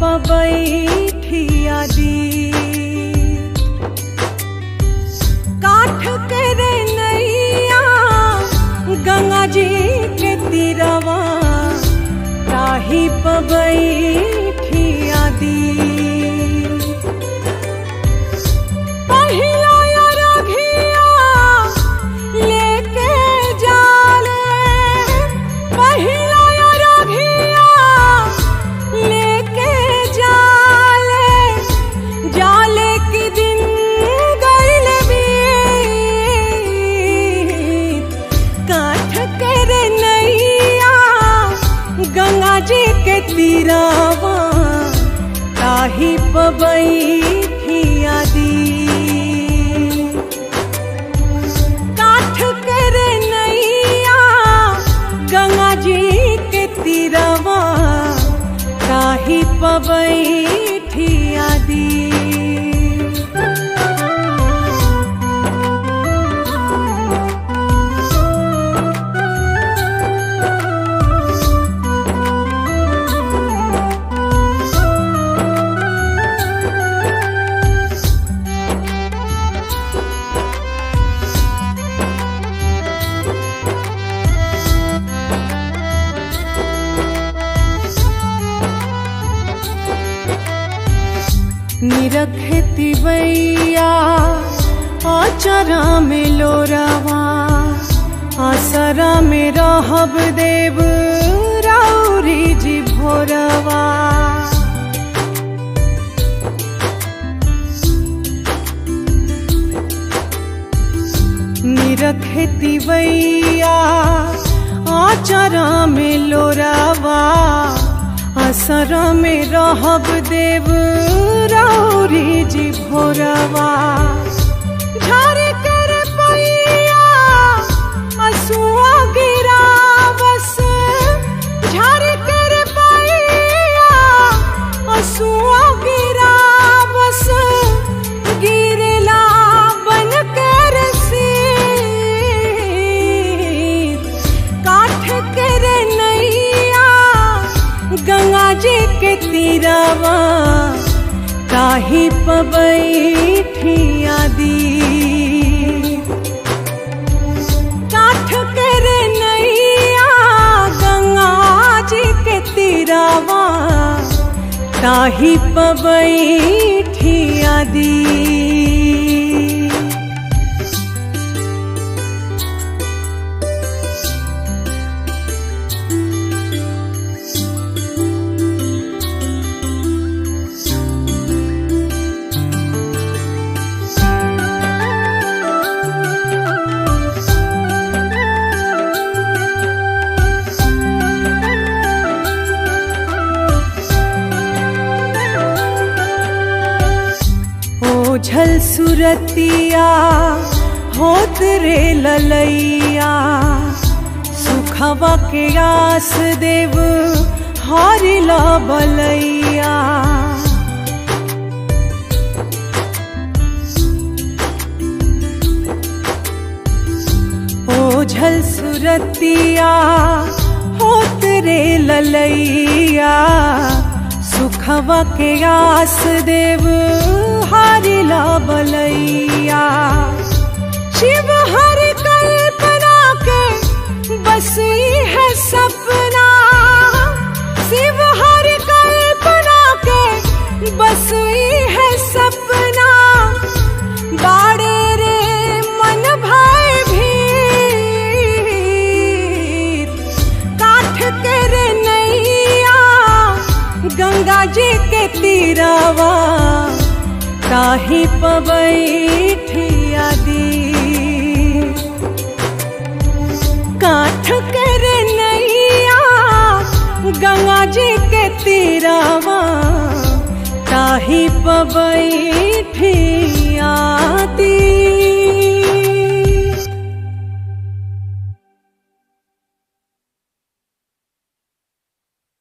पबैठिया दी काठ करे नैया गंगा जी के तीरवा ताही पबैठिया दी पहिला रघिया लेके जाले पहिला रघिया लेके जाले जाले की दिन गइल बीत काठ करे नैया गंगा जी के तीरवा ताही पबैठिया दी काठ करे नैया गंगा जी के तीरवा ताही पबैठिया दी निरखती बैया आचरा में लोरावा आसरा में रहब देव राउरी जी भोरवा निरखती बैया आचरा में लोरावा असरा में रहब देव राउरी जी भोरवा झारे कर पैया असुआ गिरा बस झारे कर पैया असुआ गिरा बस गिरला बन कर सिर काठ करे नैया गंगा जी के तीरवा ताही पबैठिया दी काठ करे नैया गंगा जी के तीरवा ताही पबैठिया दी झल सुरतिया होत रे ललैया सुखवा के आस देव हारिला बलैया ओझल सुरतिया होत रे ललैया सुखवा के आस देव हारिला बलैया शिव हर कल्पना के बसी है सपना शिव हर कल्पना के बसी है सपना बाड़े रे मन भाई भीर काठ करे नैया गंगा जी के तीरवा ताही पबैठिया दी काठ करे नैया गंगा जी के तीरवा ताही पबैठिया